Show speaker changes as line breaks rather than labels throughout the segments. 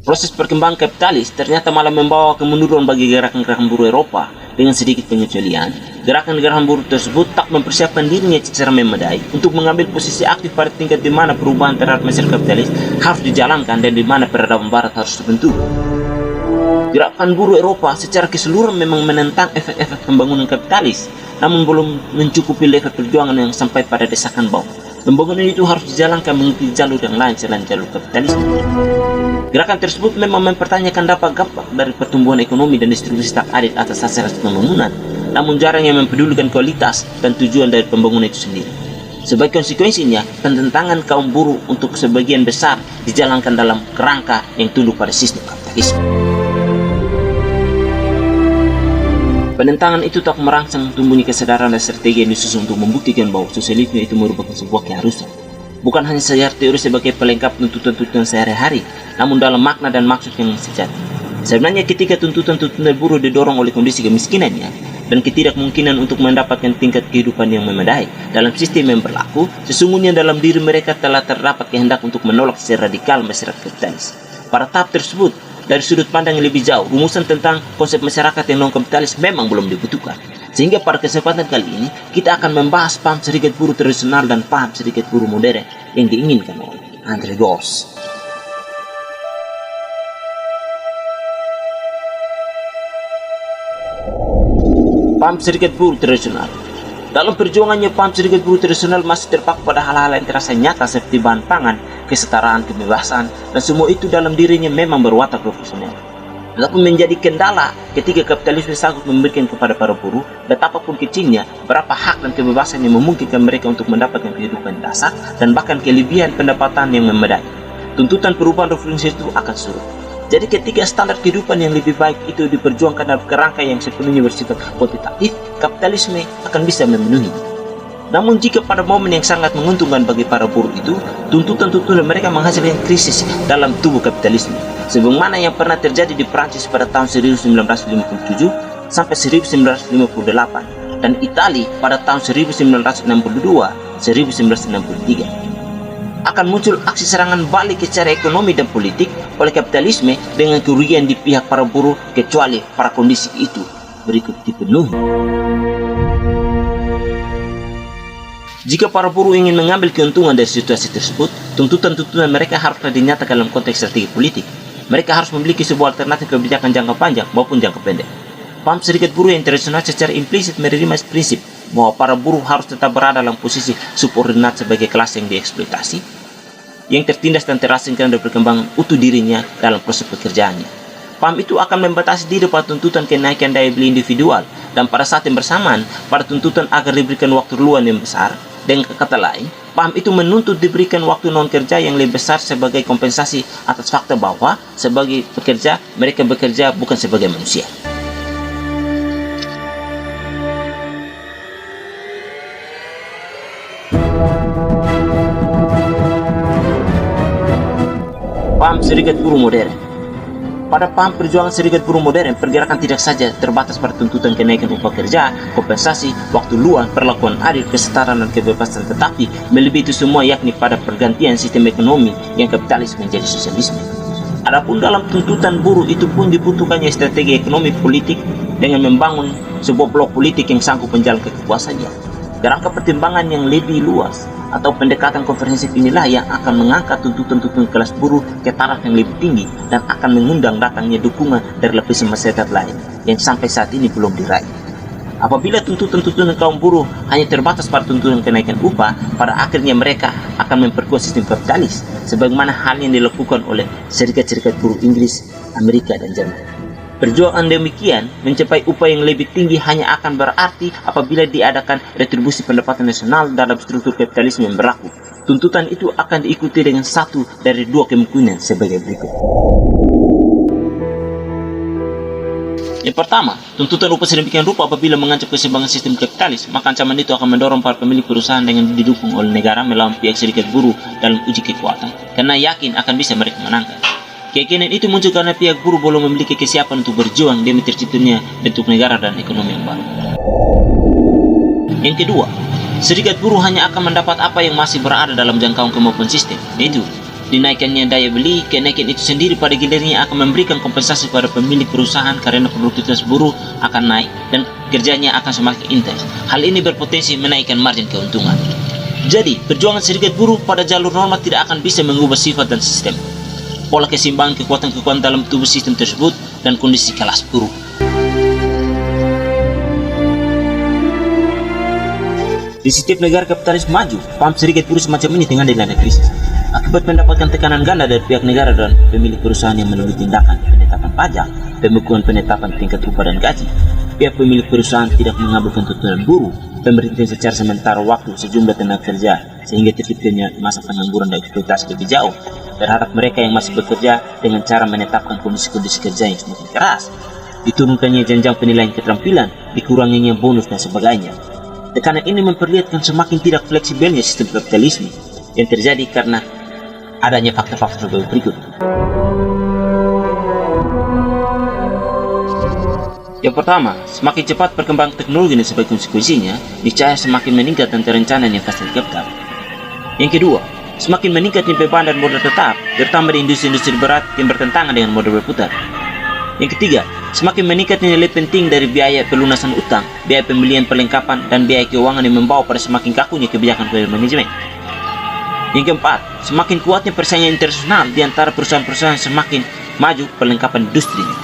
Proses perkembangan kapitalis ternyata malah membawa kemunduran bagi gerakan-gerakan buruh Eropa. Dengan sedikit pengecualian, gerakan-gerakan buruh tersebut tak mempersiapkan dirinya secara memadai untuk mengambil posisi aktif pada tingkat di mana perubahan terhadap masyarakat kapitalis harus dijalankan dan di mana peradaban barat harus terbentuk. Gerakan buruh Eropa secara keseluruhan memang menentang efek-efek pembangunan kapitalis, namun belum mencukupi level perjuangan yang sampai pada desakan bawah. Pembangunan itu harus dijalankan mengikuti jalur yang lain selain jalur kapitalisme. Gerakan tersebut memang mempertanyakan dampak dari pertumbuhan ekonomi dan distribusi tak adil atas sasaran pembangunan, namun jarang yang mempedulikan kualitas dan tujuan dari pembangunan itu sendiri. Sebagai konsekuensinya, penentangan kaum buruh untuk sebagian besar dijalankan dalam kerangka yang tunduk pada sistem kapitalisme. Penentangan itu tak merangsang tumbuhnya kesadaran dan strategi yang disusun untuk membuktikan bahwa sosialisme itu merupakan sebuah keharusan. Bukan hanya secara teori sebagai pelengkap tuntutan-tuntutan sehari-hari, namun dalam makna dan maksud yang sejati. Sebenarnya ketika tuntutan-tuntutan buruh didorong oleh kondisi kemiskinannya dan ketidakmungkinan untuk mendapatkan tingkat kehidupan yang memadai dalam sistem yang berlaku, sesungguhnya dalam diri mereka telah terdapat kehendak untuk menolak secara radikal masyarakat kapitalis. Pada tahap tersebut, dari sudut pandang yang lebih jauh, rumusan tentang konsep masyarakat yang non-kapitalis memang belum dibutuhkan. Sehingga pada kesempatan kali ini, kita akan membahas paham serikat buruh tradisional dan paham serikat buruh modern yang diinginkan oleh Andre Gors. Paham serikat buruh tradisional. Dalam perjuangannya, paham serikat buruh tradisional masih terpaku pada hal-hal yang terasa nyata seperti bahan pangan, kesetaraan, kebebasan, dan semua itu dalam dirinya memang berwatak profesional. Tetapi menjadi kendala ketika kapitalisme sanggup memberikan kepada para buruh, betapapun kecilnya, berapa hak dan kebebasan yang memungkinkan mereka untuk mendapatkan kehidupan dasar dan bahkan kelebihan pendapatan yang memadai. Tuntutan perubahan revolusi itu akan surut. Jadi ketika standar kehidupan yang lebih baik itu diperjuangkan dalam kerangka yang sepenuhnya bersifat kuantitatif, kapitalisme akan bisa memenuhi. Namun jika pada momen yang sangat menguntungkan bagi para buruh itu, tuntutan-tuntutan mereka menghasilkan krisis dalam tubuh kapitalisme. Sebagaimana yang pernah terjadi di Prancis pada tahun 1957 sampai 1958 dan Italia pada tahun 1962-1963. Akan muncul aksi serangan balik secara ekonomi dan politik oleh kapitalisme dengan kerugian di pihak para buruh kecuali para kondisi itu berikut dipenuhi. Jika para buruh ingin mengambil keuntungan dari situasi tersebut, tuntutan-tuntutan mereka haruslah dinyatakan dalam konteks strategi politik. Mereka harus memiliki sebuah alternatif kebijakan jangka panjang maupun jangka pendek. Paham serikat buruh yang tradisional secara implisit menerima prinsip bahwa para buruh harus tetap berada dalam posisi subordinat sebagai kelas yang dieksploitasi, yang tertindas dan terasingkan dari perkembangan utuh dirinya dalam proses pekerjaannya. Paham itu akan membatasi diri pada tuntutan kenaikan daya beli individual dan pada saat yang bersamaan pada tuntutan agar diberikan waktu luang yang besar. Dengan kata lain, paham itu menuntut diberikan waktu non-kerja yang lebih besar sebagai kompensasi atas fakta bahwa sebagai pekerja, mereka bekerja bukan sebagai manusia. Paham serikat buruh modern. Pada paham perjuangan serikat buruh modern, pergerakan tidak saja terbatas pada tuntutan kenaikan upah kerja, kompensasi, waktu luang, perlakuan adil, kesetaraan, dan kebebasan, tetapi melebihi itu semua yakni pada pergantian sistem ekonomi yang kapitalis menjadi sosialisme. Adapun dalam tuntutan buruh itu pun dibutuhkannya strategi ekonomi politik dengan membangun sebuah blok politik yang sanggup menjalankan kekuasaannya. Kerangka pertimbangan yang lebih luas atau pendekatan komprehensif inilah yang akan mengangkat tuntutan-tuntutan kelas buruh ke taraf yang lebih tinggi dan akan mengundang datangnya dukungan dari lapisan masyarakat lain yang sampai saat ini belum diraih. Apabila tuntutan-tuntutan kaum buruh hanya terbatas pada tuntutan kenaikan upah, pada akhirnya mereka akan memperkuat sistem kapitalis sebagaimana hal yang dilakukan oleh serikat-serikat buruh Inggris, Amerika, dan Jerman. Perjuangan demikian mencapai upah yang lebih tinggi hanya akan berarti apabila diadakan retribusi pendapatan nasional dalam struktur kapitalisme yang berlaku. Tuntutan itu akan diikuti dengan satu dari dua kemungkinan sebagai berikut. Yang pertama, tuntutan upah sedemikian rupa apabila mengancam keseimbangan sistem kapitalis, maka ancaman itu akan mendorong para pemilik perusahaan dengan didukung oleh negara melawan pihak serikat buruh dalam uji kekuatan, karena yakin akan bisa mereka menangkan. Keyakinan itu muncul karena pihak buruh belum memiliki kesiapan untuk berjuang demi terciptanya bentuk negara dan ekonomi yang baru. Yang kedua, serikat buruh hanya akan mendapat apa yang masih berada dalam jangkauan kemampuan sistem, yaitu dinaikannya daya beli, kenaikan itu sendiri pada gilirannya akan memberikan kompensasi pada pemilik perusahaan karena produktivitas buruh akan naik dan kerjanya akan semakin intens. Hal ini berpotensi menaikkan margin keuntungan. Jadi, perjuangan serikat buruh pada jalur normal tidak akan bisa mengubah sifat dan sistem, pola keseimbangan kekuatan-kekuatan dalam tubuh sistem tersebut, dan kondisi kelas buruh. Di setiap negara kapitalis maju, paham serikat buruh semacam ini tengah dilanda krisis. Akibat mendapatkan tekanan ganda dari pihak negara dan pemilik perusahaan yang melalui tindakan penetapan pajak, pembekuan penetapan tingkat upah dan gaji, pihak pemilik perusahaan tidak mengabulkan tuntutan buruh, pemberhentian secara sementara waktu sejumlah tenaga kerja sehingga terciptanya masa pengangguran dan eksploitasi lebih jauh terhadap mereka yang masih bekerja dengan cara menetapkan kondisi-kondisi kerja yang semakin keras, diturunkannya jenjang penilaian keterampilan, dikuranginya bonus dan sebagainya. Tekanan ini memperlihatkan semakin tidak fleksibelnya sistem kapitalisme yang terjadi karena adanya faktor-faktor berikut. Yang pertama, semakin cepat perkembangan teknologi dan sebagai konsekuensinya, niscaya semakin meningkat dan terencana investasi kapital. Yang kedua, semakin meningkatnya beban dan modal tetap, terutama di industri-industri berat yang bertentangan dengan modal berputar. Yang ketiga, semakin meningkatnya nilai penting dari biaya pelunasan utang, biaya pembelian perlengkapan, dan biaya keuangan yang membawa pada semakin kakunya kebijakan manajemen. Yang keempat, semakin kuatnya persaingan internasional di antara perusahaan-perusahaan semakin maju perlengkapan industrinya.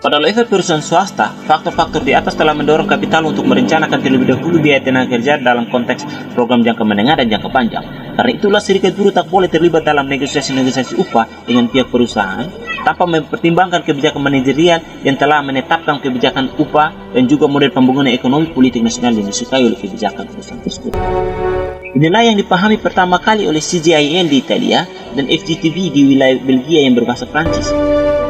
Pada level perusahaan swasta, faktor-faktor di atas telah mendorong kapital untuk merencanakan terlebih dahulu biaya tenaga kerja dalam konteks program jangka menengah dan jangka panjang. Karena itulah serikat buruh tak boleh terlibat dalam negosiasi-negosiasi upah dengan pihak perusahaan tanpa mempertimbangkan kebijakan manajerial yang telah menetapkan kebijakan upah dan juga model pembangunan ekonomi politik nasional yang disukai oleh kebijakan perusahaan tersebut. Inilah yang dipahami pertama kali oleh CGIL di Italia dan FGTB di wilayah Belgia yang berbahasa Prancis.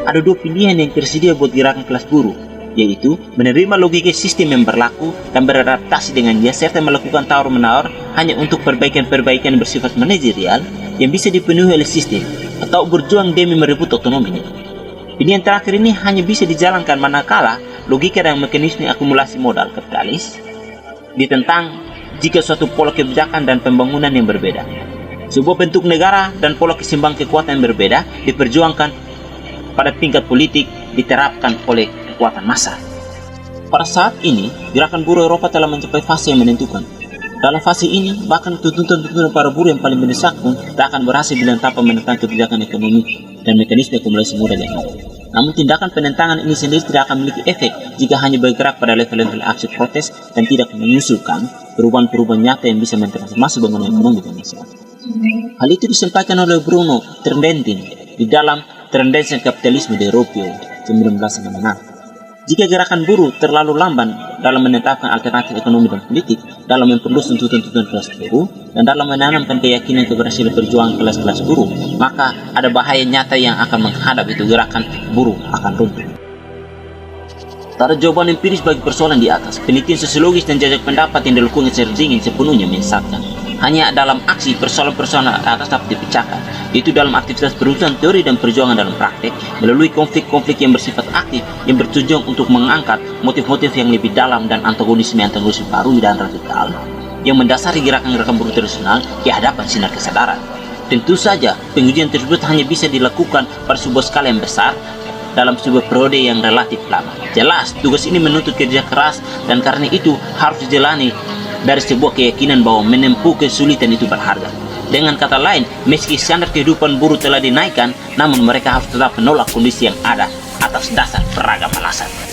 Ada dua pilihan yang tersedia buat gerakan kelas buruh, yaitu menerima logika sistem yang berlaku dan beradaptasi dengan dia serta melakukan tawar-menawar hanya untuk perbaikan-perbaikan bersifat manajerial yang bisa dipenuhi oleh sistem, atau berjuang demi merebut otonominya. Pilihan terakhir ini hanya bisa dijalankan manakala logika dan mekanisme akumulasi modal kapitalis ditentang jika suatu pola kebijakan dan pembangunan yang berbeda, sebuah bentuk negara dan pola keseimbangan kekuatan yang berbeda diperjuangkan pada tingkat politik diterapkan oleh kekuatan massa. Pada saat ini, gerakan buruh Eropa telah mencapai fase yang menentukan. Dalam fase ini, bahkan tuntutan-tuntutan para buruh yang paling mendesak pun tak akan berhasil bila tanpa menentang kebijakan ekonomi dan mekanisme akumulasi modal yang ada. Namun tindakan penentangan ini sendiri tidak akan memiliki efek jika hanya bergerak pada level-level aksi protes dan tidak mengusulkan perubahan-perubahan nyata yang bisa mentransformasi bangunan ekonomi dan masyarakat. Hal itu disampaikan oleh Bruno Trendentin di dalam Tendensi Kapitalisme di Eropa 1966. Jika gerakan buruh terlalu lamban dalam menetapkan alternatif ekonomi dan politik, dalam memperluas tuntutan-tuntutan kelas buruh, dan dalam menanamkan keyakinan keberhasilan perjuangan kelas-kelas buruh, maka ada bahaya nyata yang akan menghadap itu gerakan buruh akan runtuh. Tak ada jawaban empiris bagi persoalan di atas. Penelitian sosiologis dan jajak pendapat yang dilakukan secara dingin sepenuhnya menyesatkan. Hanya dalam aksi persoalan-persoalan atas dapat dipecahkan, yaitu dalam aktivitas perusahaan teori dan perjuangan dalam praktek, melalui konflik-konflik yang bersifat aktif yang bertujuan untuk mengangkat motif-motif yang lebih dalam dan antagonisme baru dan radikal yang mendasari gerakan-gerakan buruh tradisional di hadapan sinar kesadaran. Tentu saja, pengujian tersebut hanya bisa dilakukan pada sebuah skala yang besar dalam sebuah periode yang relatif lama. Jelas, tugas ini menuntut kerja keras dan karena itu harus dijalani dari sebuah keyakinan bahwa menempuh kesulitan itu berharga. Dengan kata lain, meski standar kehidupan buruh telah dinaikkan, namun mereka harus tetap menolak kondisi yang ada atas dasar beragam alasan.